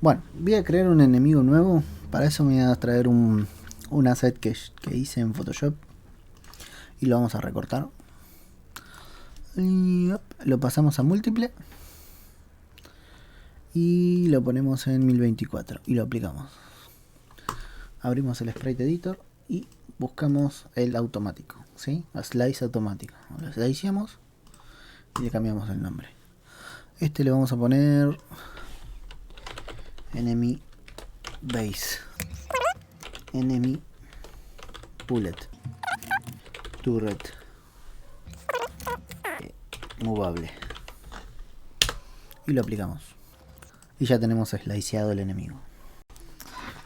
Bueno, voy a crear un enemigo nuevo. Para eso me voy a traer un asset que hice en Photoshop y lo vamos a recortar. Y lo pasamos a múltiple y lo ponemos en 1024 y lo aplicamos. Abrimos el Sprite Editor y buscamos el automático, ¿sí? Slice automático. Lo sliceamos y le cambiamos el nombre. Este le vamos a poner enemy base, enemy bullet, turret movable y lo aplicamos y ya tenemos sliceado el enemigo.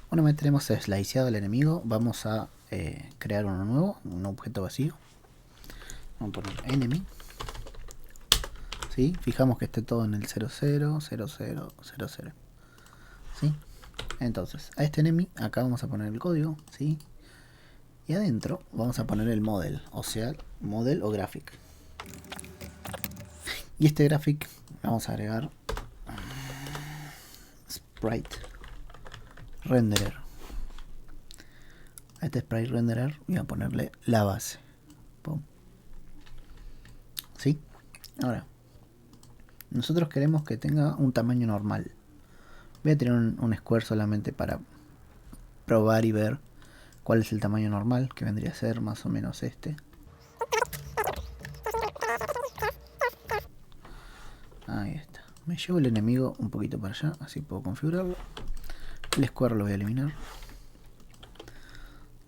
Una vez tenemos sliceado el enemigo, vamos a crear uno nuevo, un objeto vacío. Vamos a poner enemy, ¿sí? Fijamos que esté todo en el 00, 00, 00, ¿sí? Entonces a este enemy acá vamos a poner el código, ¿sí? Y adentro vamos a poner el model, o sea, model o graphic. Y este graphic vamos a agregar sprite renderer. A este sprite renderer voy a ponerle la base. Pum. ¿Sí? Ahora, nosotros queremos que tenga un tamaño normal. Voy a tener un square solamente para probar y ver cuál es el tamaño normal, que vendría a ser más o menos este. Ahí está. Me llevo el enemigo un poquito para allá, así puedo configurarlo. El square lo voy a eliminar.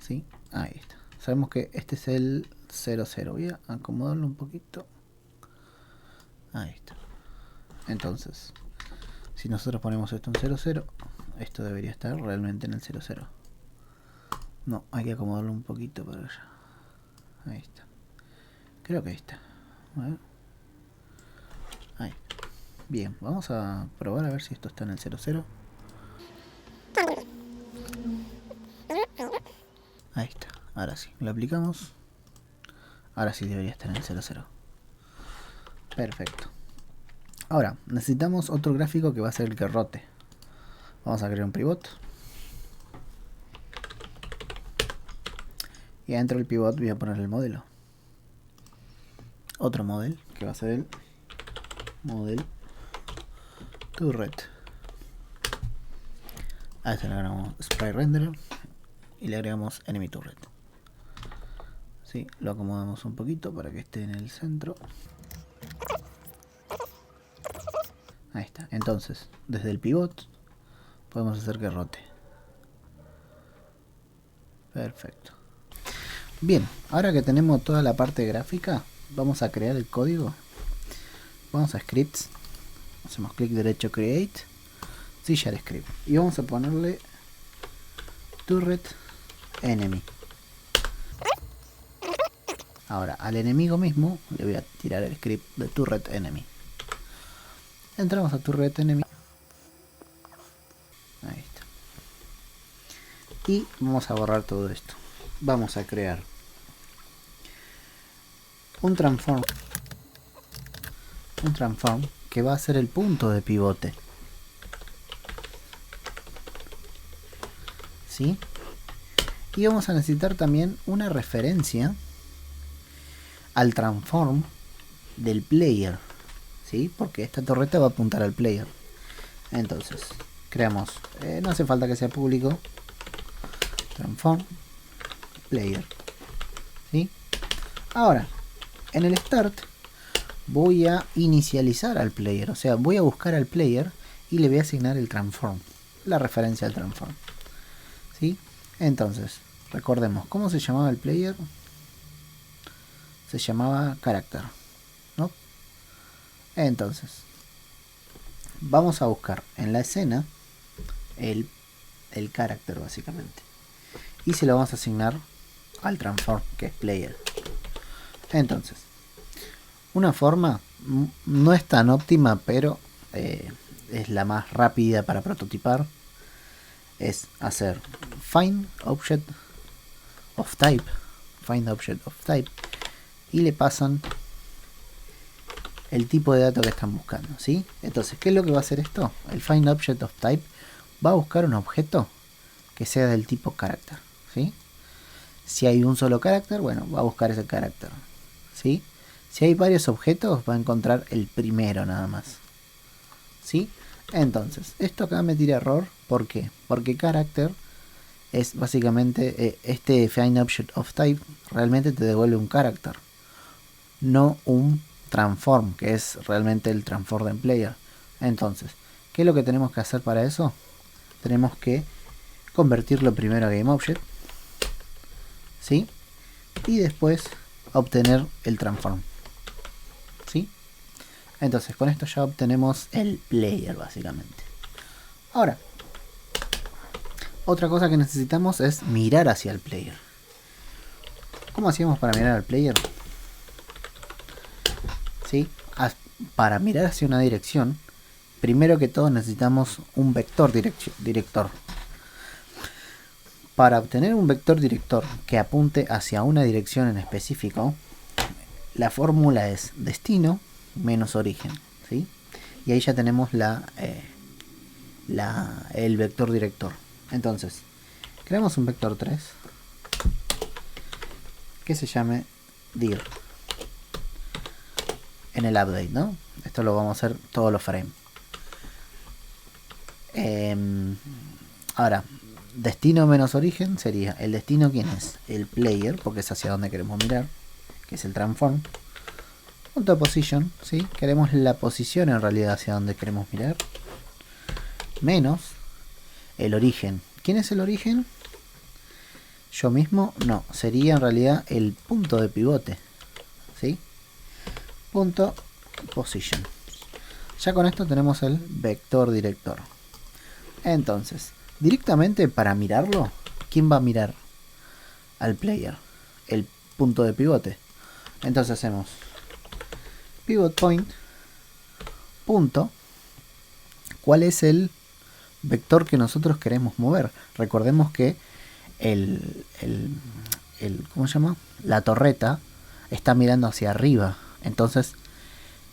¿Sí? Ahí está. Sabemos que este es el 00. Voy a acomodarlo un poquito. Ahí está. Entonces, si nosotros ponemos esto en 00, esto debería estar realmente en el 00. No, hay que acomodarlo un poquito para allá. Ahí está. Creo que ahí está. A ver. Ahí. Bien, vamos a probar a ver si esto está en el 00. Ahí está. Ahora sí, lo aplicamos. Ahora sí debería estar en el 00. Perfecto. Ahora, necesitamos otro gráfico que va a ser el que rote. Vamos a crear un pivot. Y adentro del pivot voy a poner el modelo. Otro model, que va a ser el model turret. A este le agregamos sprite renderer y le agregamos enemy turret. Sí, lo acomodamos un poquito para que esté en el centro. Ahí está. Entonces, desde el pivot podemos hacer que rote. Perfecto. Bien, ahora que tenemos toda la parte gráfica, vamos a crear el código. Vamos a scripts, hacemos clic derecho create, C# script y vamos a ponerle turret enemy. Ahora al enemigo mismo le voy a tirar el script de turret enemy. Entramos a turret enemy. Ahí está. Y vamos a borrar todo esto. Vamos a crear un transform que va a ser el punto de pivote, ¿sí? Y vamos a necesitar también una referencia al transform del player, ¿sí? Porque esta torreta va a apuntar al player. Entonces creamos, no hace falta que sea público, transform player, ¿sí? Ahora en el start voy a inicializar al player, o sea, voy a buscar al player y le voy a asignar el transform, la referencia al transform, ¿sí? Entonces, recordemos, ¿cómo se llamaba el player? Se llamaba character, ¿no? Entonces, vamos a buscar en la escena el character básicamente. Y se lo vamos a asignar al transform, que es player. Entonces, una forma no es tan óptima, pero es la más rápida para prototipar, es hacer find object of type y le pasan el tipo de dato que están buscando, ¿sí? Entonces, ¿qué es lo que va a hacer esto? El find object of type va a buscar un objeto que sea del tipo carácter, ¿sí? Si hay un solo carácter, bueno, va a buscar ese carácter, ¿sí? Si hay varios objetos, va a encontrar el primero nada más, ¿sí? Entonces, esto acá me tira error, ¿por qué? Porque carácter es básicamente este find object of type realmente te devuelve un carácter, no un transform, que es realmente el transform de player. Entonces, ¿qué es lo que tenemos que hacer para eso? Tenemos que convertirlo primero a GameObject, ¿sí? Y después obtener el transform, ¿sí? Entonces con esto ya obtenemos el player básicamente. Ahora, otra cosa que necesitamos es mirar hacia el player. ¿Cómo hacíamos para mirar al player? ¿Sí? Para mirar hacia una dirección, primero que todo necesitamos un vector director. Para obtener un vector director que apunte hacia una dirección en específico, la fórmula es destino menos origen, ¿sí? Y ahí ya tenemos el vector director. Entonces, creamos un vector 3 que se llame dir en el update, ¿no? Esto lo vamos a hacer todos los frames. Ahora, destino menos origen sería el destino, ¿quién es? El player, porque es hacia donde queremos mirar, que es el transform. Punto position, ¿sí? Queremos la posición en realidad hacia donde queremos mirar. Menos el origen. ¿Quién es el origen? Yo mismo, no, sería en realidad el punto de pivote, ¿sí? Punto position. Ya con esto tenemos el vector director. Entonces, directamente para mirarlo, ¿quién va a mirar al player? El punto de pivote. Entonces hacemos pivot point punto, ¿cuál es el vector que nosotros queremos mover? Recordemos que ¿cómo se llama? La torreta está mirando hacia arriba, entonces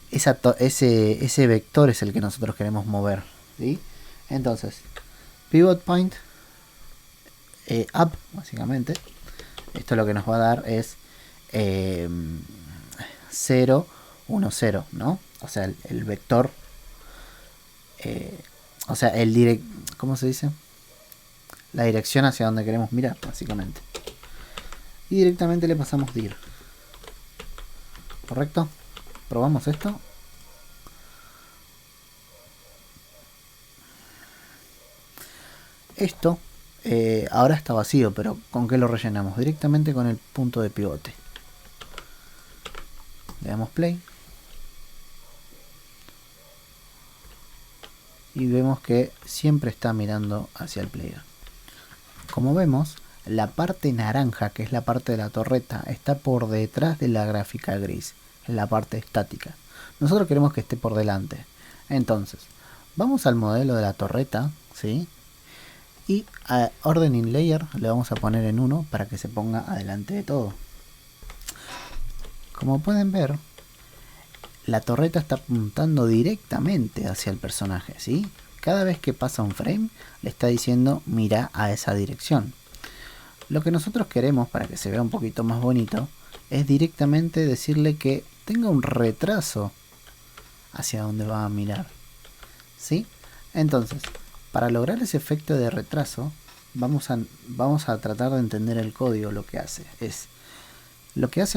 ese vector es el que nosotros queremos mover, ¿sí? Entonces pivot point up, básicamente esto lo que nos va a dar es 0, 1, 0, ¿no? O sea, el vector, o sea, ¿cómo se dice? La dirección hacia donde queremos mirar, básicamente. Y directamente le pasamos dir. ¿Correcto? Probamos esto. Esto ahora está vacío, pero ¿con qué lo rellenamos? Directamente con el punto de pivote. Le damos play. Y vemos que siempre está mirando hacia el player. Como vemos, la parte naranja, que es la parte de la torreta, está por detrás de la gráfica gris, en la parte estática. Nosotros queremos que esté por delante. Entonces, vamos al modelo de la torreta, ¿sí? Y a Orden in Layer le vamos a poner en 1 para que se ponga adelante de todo. Como pueden ver, la torreta está apuntando directamente hacia el personaje, ¿sí? Cada vez que pasa un frame, le está diciendo mira a esa dirección. Lo que nosotros queremos, para que se vea un poquito más bonito, es directamente decirle que tenga un retraso hacia donde va a mirar, ¿sí? Entonces, para lograr ese efecto de retraso, vamos a tratar de entender el código. Lo que hace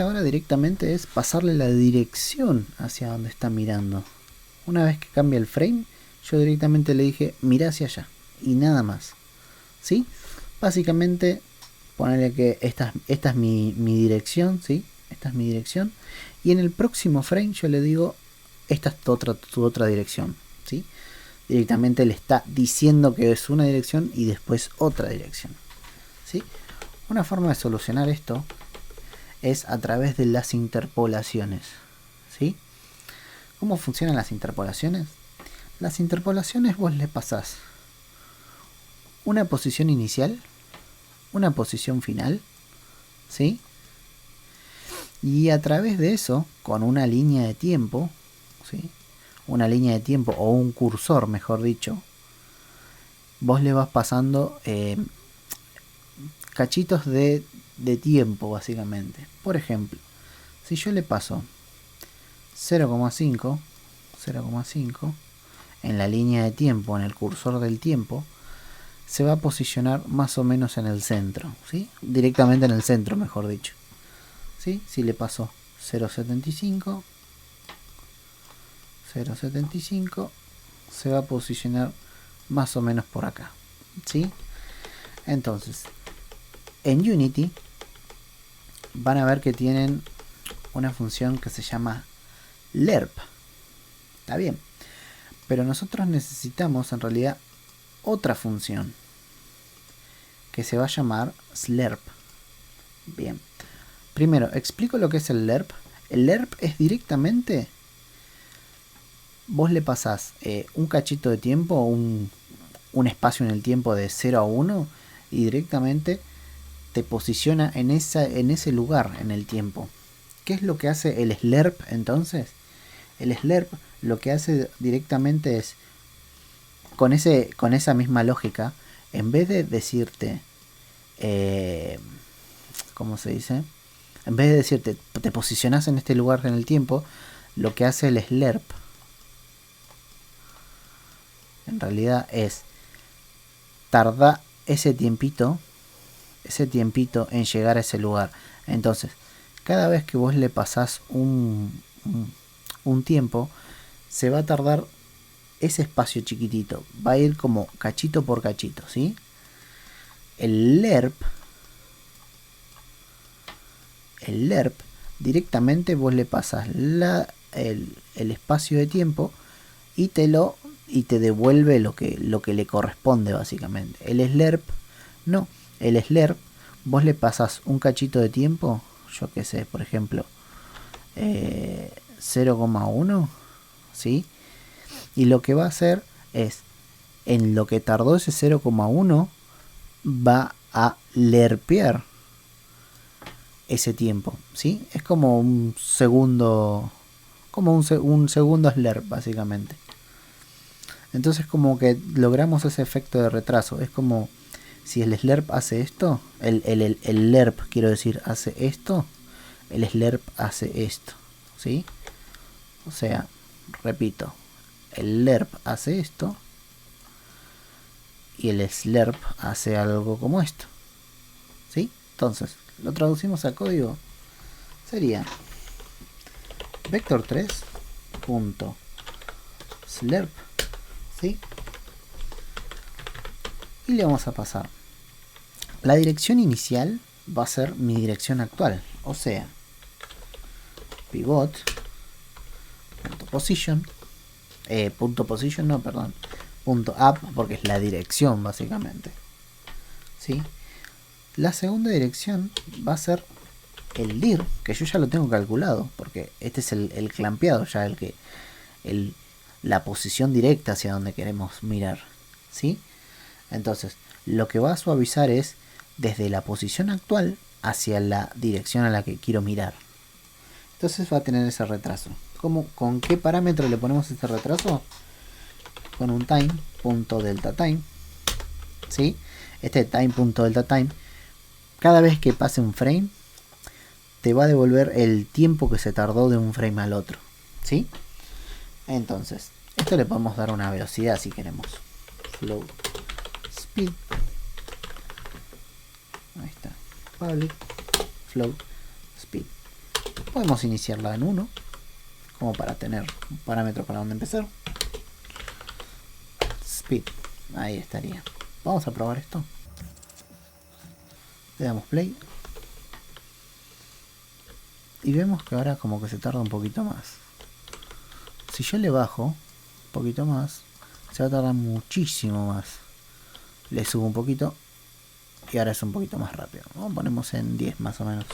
ahora directamente es pasarle la dirección hacia donde está mirando. Una vez que cambia el frame, yo directamente le dije mira hacia allá y nada más, ¿sí? Básicamente ponerle que esta es mi dirección, ¿sí? Esta es mi dirección, y en el próximo frame yo le digo esta es tu otra dirección, ¿sí? Directamente le está diciendo que es una dirección y después otra dirección, ¿sí? Una forma de solucionar esto es a través de las interpolaciones, ¿sí? ¿Cómo funcionan las interpolaciones? Las interpolaciones vos le pasás una posición inicial, una posición final, ¿sí? Y a través de eso, con una línea de tiempo, ¿sí? Una línea de tiempo o un cursor, mejor dicho, vos le vas pasando cachitos de tiempo básicamente. Por ejemplo, si yo le paso 0,5 en la línea de tiempo, en el cursor del tiempo, se va a posicionar más o menos en el centro, ¿sí? Directamente en el centro, mejor dicho, ¿sí? Si le paso 0,75 se va a posicionar más o menos por acá, ¿sí? Entonces, en Unity van a ver que tienen una función que se llama lerp. Está bien, pero nosotros necesitamos en realidad otra función que se va a llamar slurp. Bien, primero explico lo que es el lerp. El lerp es directamente, vos le pasás un cachito de tiempo, un espacio en el tiempo de 0 a 1 y directamente te posiciona en ese lugar en el tiempo. ¿Qué es lo que hace el slurp entonces? El slurp lo que hace directamente es, con esa misma lógica, en vez de decirte, ¿cómo se dice? En vez de decirte, te posicionas en este lugar en el tiempo, lo que hace el slurp en realidad es tarda ese tiempito en llegar a ese lugar. Entonces, cada vez que vos le pasás un tiempo, se va a tardar ese espacio chiquitito. Va a ir como cachito por cachito, ¿sí? El lerp directamente vos le pasas el espacio de tiempo y te devuelve lo que le corresponde básicamente. El slurp no. El slurp vos le pasas un cachito de tiempo, yo qué sé, por ejemplo 0,1, ¿sí? Y lo que va a hacer es, en lo que tardó ese 0,1 va a lerpear ese tiempo, ¿sí? Es como un segundo, un segundo slurp básicamente. Entonces como que logramos ese efecto de retraso. Es como si el slurp hace esto, el lerp quiero decir hace esto, el slurp hace esto, ¿sí? O sea, repito, el lerp hace esto y el slurp hace algo como esto, ¿sí? Entonces, lo traducimos a código, sería vector3.slurp, ¿sí? Y le vamos a pasar la dirección inicial, va a ser mi dirección actual, o sea, pivot.position, punto up, porque es la dirección básicamente, ¿sí? La segunda dirección va a ser el dir, que yo ya lo tengo calculado, porque este es el clampeado, ya la posición directa hacia donde queremos mirar, ¿sí? Entonces, lo que va a suavizar es desde la posición actual hacia la dirección a la que quiero mirar. Entonces va a tener ese retraso. ¿Con qué parámetro le ponemos este retraso? Con un time.deltaTime, ¿sí? Este time.deltaTime, cada vez que pase un frame, te va a devolver el tiempo que se tardó de un frame al otro, ¿sí? Entonces, esto le podemos dar una velocidad si queremos. Float speed. Ahí está. Public float speed. Podemos iniciarla en 1, como para tener un parámetro para donde empezar. Speed. Ahí estaría. Vamos a probar esto. Le damos play. Y vemos que ahora como que se tarda un poquito más. Si yo le bajo un poquito más, se va a tardar muchísimo más. Le subo un poquito y ahora es un poquito más rápido, ¿no? Ponemos en 10 más o menos.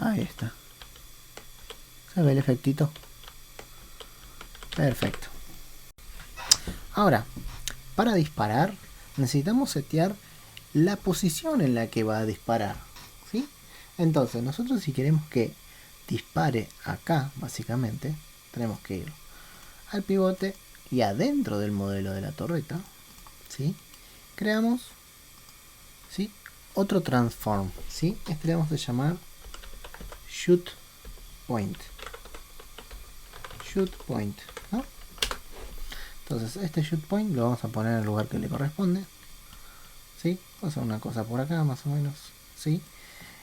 Ahí está. ¿Se ve el efectito? Perfecto. Ahora, para disparar necesitamos setear la posición en la que va a disparar, ¿sí? Entonces nosotros, si queremos que dispare acá, básicamente tenemos que ir al pivote y adentro del modelo de la torreta ¿sí? Creamos, ¿sí? Otro transform, ¿sí? Este le vamos a llamar shoot point. Shoot point, ¿no? Entonces este shoot point lo vamos a poner en el lugar que le corresponde, ¿sí? Vamos a hacer una cosa por acá más o menos, ¿sí?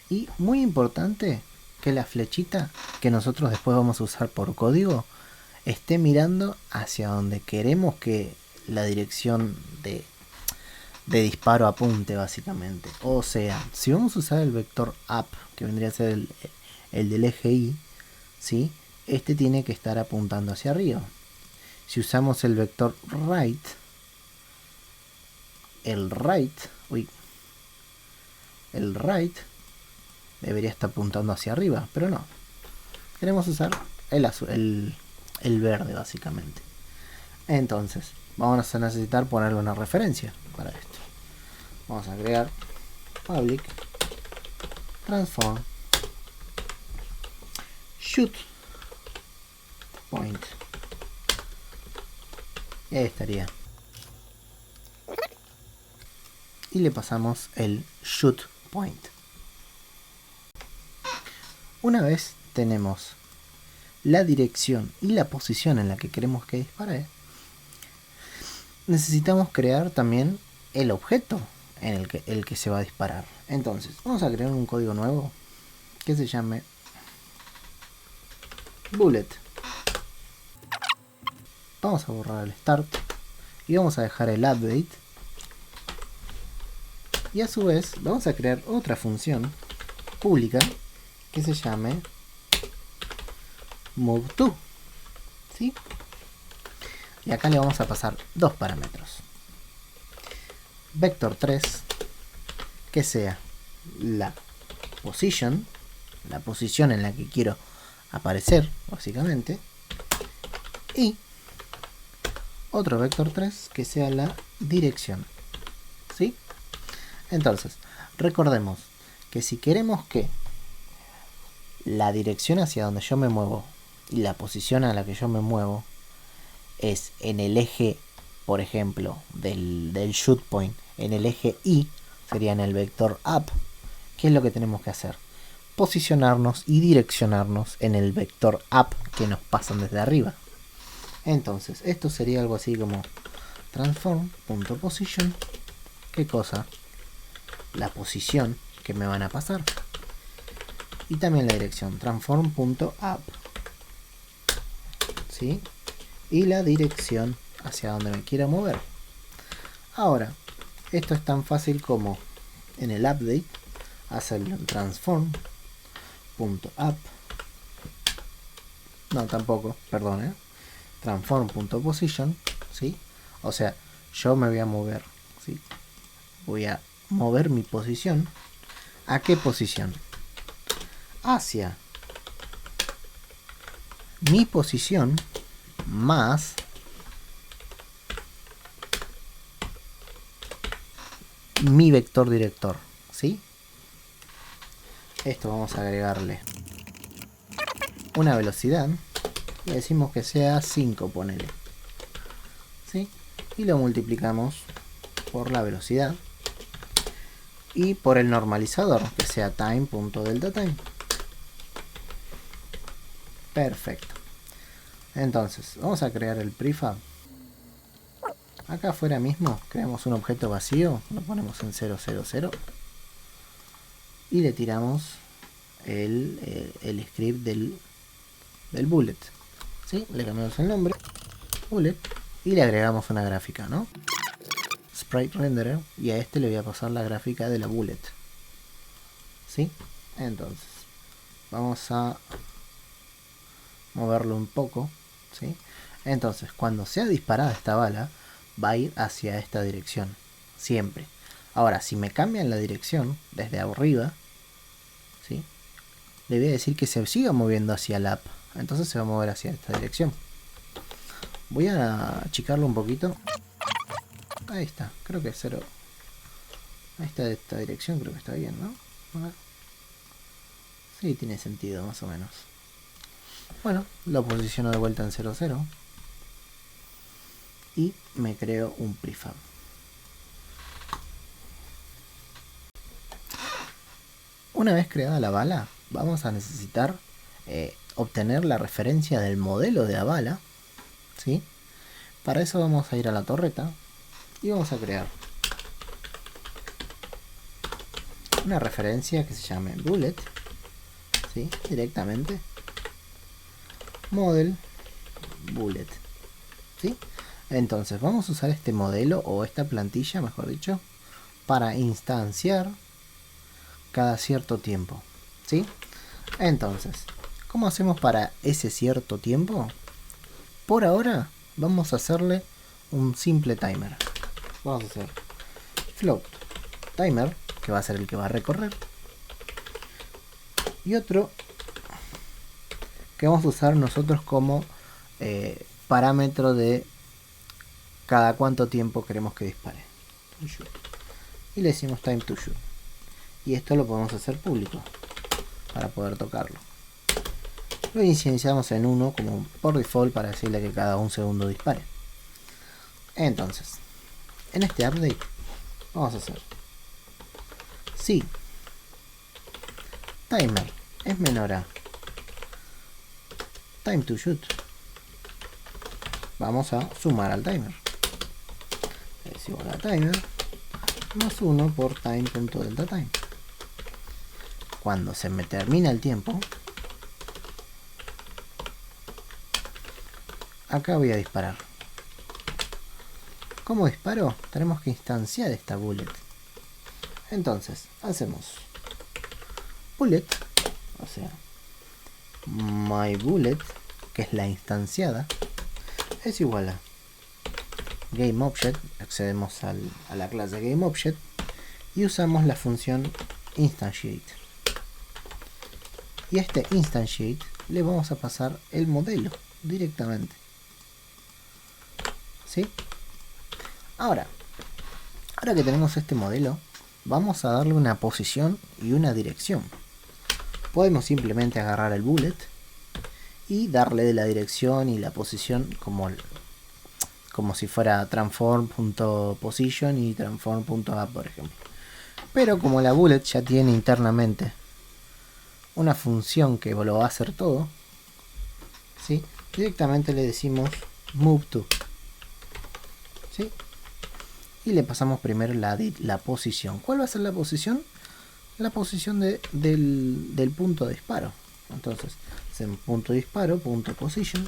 Y muy importante que la flechita que nosotros después vamos a usar por código esté mirando hacia donde queremos que la dirección de disparo apunte, básicamente. O sea, si vamos a usar el vector up, que vendría a ser el del eje Y, ¿sí? Este tiene que estar apuntando hacia arriba. Si usamos el vector right, el right debería estar apuntando hacia arriba, pero no. Queremos usar el azul, el verde, básicamente. Entonces, vamos a necesitar ponerle una referencia para esto. Vamos a agregar public transform shoot point. Y ahí estaría. Y le pasamos el shoot point. Una vez tenemos la dirección y la posición en la que queremos que dispare, necesitamos crear también el objeto en el que se va a disparar. Entonces, vamos a crear un código nuevo que se llame bullet. Vamos a borrar el start y vamos a dejar el update. Y a su vez vamos a crear otra función pública que se llame moveTo, ¿sí? Y acá le vamos a pasar dos parámetros. Vector 3, que sea la position, la posición en la que quiero aparecer, básicamente. Y otro vector 3, que sea la dirección, ¿sí? Entonces, recordemos que si queremos que la dirección hacia donde yo me muevo y la posición a la que yo me muevo es en el eje, por ejemplo, del shoot point, en el eje Y, sería en el vector up, ¿qué es lo que tenemos que hacer? Posicionarnos y direccionarnos en el vector up que nos pasan desde arriba. Entonces, esto sería algo así como transform.position, ¿qué cosa? La posición que me van a pasar. Y también la dirección, transform.up, ¿sí? Y la dirección hacia donde me quiera mover. Ahora, esto es tan fácil como en el update hacerlo en transform.up. No, tampoco, perdón, transform.position, ¿sí? O sea, yo me voy a mover, ¿sí? Voy a mover mi posición. ¿A qué posición? Hacia mi posición más mi vector director, ¿sí? Esto vamos a agregarle una velocidad y decimos que sea 5, ponele, ¿sí? Y lo multiplicamos por la velocidad y por el normalizador, que sea time.deltaTime. Perfecto. Entonces, vamos a crear el prefab. Acá afuera mismo creamos un objeto vacío, lo ponemos en 000 y le tiramos el script del bullet, ¿sí? Le cambiamos el nombre, bullet, y le agregamos una gráfica, ¿no? Sprite renderer, y a este le voy a pasar la gráfica de la bullet, ¿sí? Entonces, vamos a moverlo un poco, ¿sí? Entonces, cuando sea disparada esta bala, va a ir hacia esta dirección, siempre. Ahora, si me cambian la dirección desde arriba, ¿sí? Le voy a decir que se siga moviendo hacia el up, entonces se va a mover hacia esta dirección. Voy a achicarlo un poquito. Ahí está, creo que es 0. Ahí está, de esta dirección creo que está bien, ¿no? A ver. Sí, tiene sentido, más o menos. Bueno, lo posiciono de vuelta en 0,0 y me creo un prefab. Una vez creada la bala, vamos a necesitar obtener la referencia del modelo de la bala, ¿sí? Para eso vamos a ir a la torreta y vamos a crear una referencia que se llame bullet, ¿sí? Directamente model bullet, ¿sí? Entonces vamos a usar este modelo o esta plantilla, mejor dicho, para instanciar cada cierto tiempo, ¿sí? Entonces, ¿cómo hacemos para ese cierto tiempo? Por ahora vamos a hacerle un simple timer. Vamos a hacer float timer, que va a ser el que va a recorrer, y otro que vamos a usar nosotros como parámetro de cada cuánto tiempo queremos que dispare. Y le decimos time to shoot. Y esto lo podemos hacer público para poder tocarlo. Lo inicializamos en 1 como por default para decirle que cada 1 segundo dispare. Entonces, en este update vamos a hacer si timer es menor a time to shoot, vamos a sumar al timer. Es igual a timer más 1 por time.deltaTime. Cuando se me termina el tiempo, acá voy a disparar. ¿Cómo disparo? Tenemos que instanciar esta bullet. Entonces, hacemos bullet, o sea, my bullet, que es la instanciada, es igual a GameObject, accedemos a la clase GameObject y usamos la función instantiate. Y a este instantiate le vamos a pasar el modelo directamente, ¿sí? Ahora que tenemos este modelo, vamos a darle una posición y una dirección. Podemos simplemente agarrar el bullet y darle de la dirección y la posición como si fuera transform.position y transform.up, por ejemplo. Pero como la bullet ya tiene internamente una función que lo va a hacer todo, ¿sí? Directamente le decimos move to, ¿sí? Y le pasamos primero la posición. ¿Cuál va a ser la posición? La posición del punto de disparo. Entonces, hacemos punto de disparo, punto position.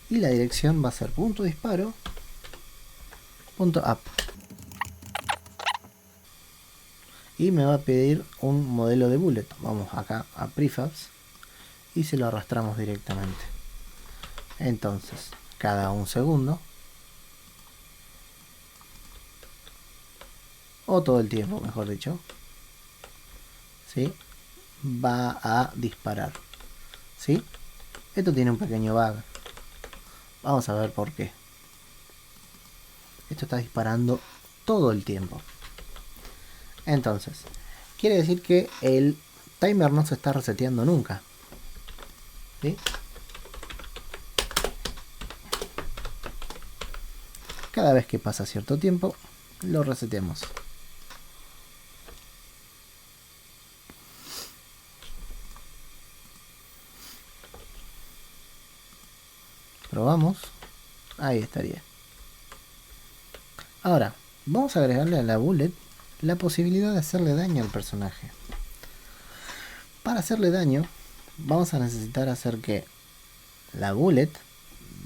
Y la dirección va a ser punto de disparo, punto up. Y me va a pedir un modelo de bullet. Vamos acá a prefabs y se lo arrastramos directamente. Entonces, cada 1 segundo, o todo el tiempo, mejor dicho, ¿sí? Va a disparar, ¿sí? Esto tiene un pequeño bug. Vamos a ver por qué. Esto está disparando todo el tiempo. Entonces, quiere decir que el timer no se está reseteando nunca, ¿sí? Cada vez que pasa cierto tiempo, lo reseteamos. Probamos. Ahí estaría. Ahora, vamos a agregarle a la bullet la posibilidad de hacerle daño al personaje. Para hacerle daño, vamos a necesitar hacer que la bullet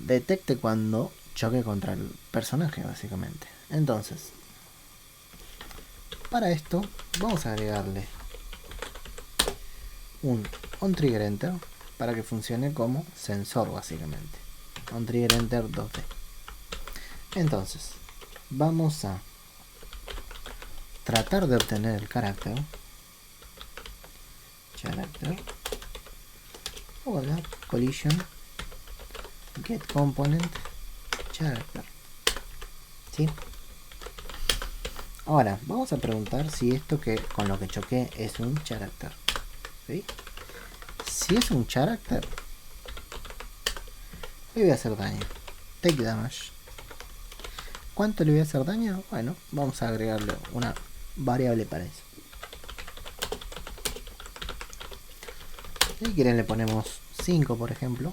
detecte cuando choque contra el personaje, básicamente. Entonces, para esto, vamos a agregarle un onTriggerEnter para que funcione como sensor, básicamente. onTriggerEnter 2D. Entonces, vamos a tratar de obtener el carácter. Hola, collision get component character, ¿sí? Ahora vamos a preguntar si esto que con lo que choqué es un character, ¿sí? Si es un character, le voy a hacer daño. Take damage. ¿Cuánto le voy a hacer daño? Bueno, vamos a agregarle una variable para eso. Si quieren le ponemos 5 por ejemplo.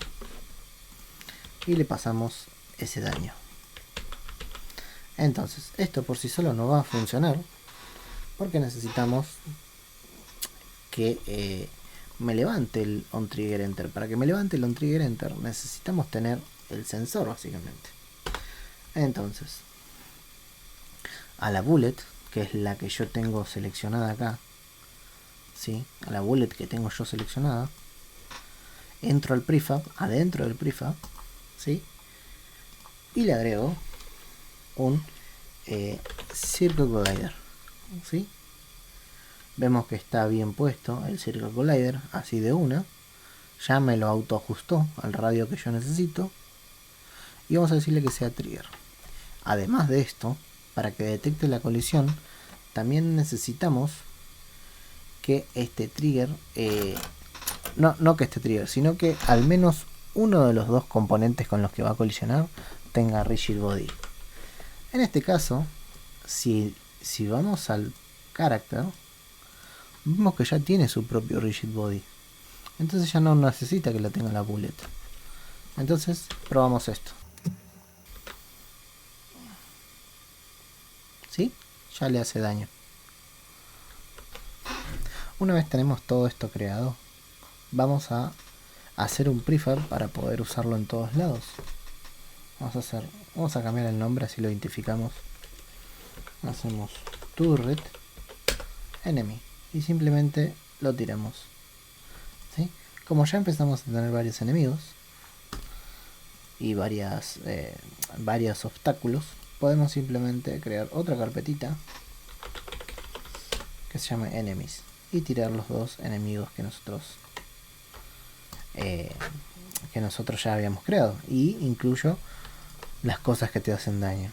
Y le pasamos ese daño. Entonces, esto por sí solo no va a funcionar. Porque necesitamos que me levante el on-trigger enter. Para que me levante el on-trigger enter necesitamos tener el sensor básicamente. Entonces, a la bullet, que es la que yo tengo seleccionada acá, ¿sí? A la bullet que tengo yo seleccionada, entro al prefab, adentro del prefab, ¿sí? Y le agrego un Circle Collider, ¿sí? Vemos que está bien puesto el Circle Collider, así de una. Ya me lo auto ajustó al radio que yo necesito. Y vamos a decirle que sea trigger. Además de esto, para que detecte la colisión, también necesitamos que este trigger, no que este trigger, sino que al menos uno de los dos componentes con los que va a colisionar tenga rigid body. En este caso, si vamos al character, vemos que ya tiene su propio rigid body. Entonces ya no necesita que la tenga la bullet. Entonces probamos esto. ¿Sí? Ya le hace daño. Una vez tenemos todo esto creado, vamos a hacer un prefab para poder usarlo en todos lados. Vamos a cambiar el nombre, así lo identificamos. Hacemos turret enemy y simplemente lo tiramos. ¿Sí? Como ya empezamos a tener varios enemigos y varios obstáculos, podemos simplemente crear otra carpetita que se llame enemies y tirar los dos enemigos que nosotros ya habíamos creado, y incluyo las cosas que te hacen daño.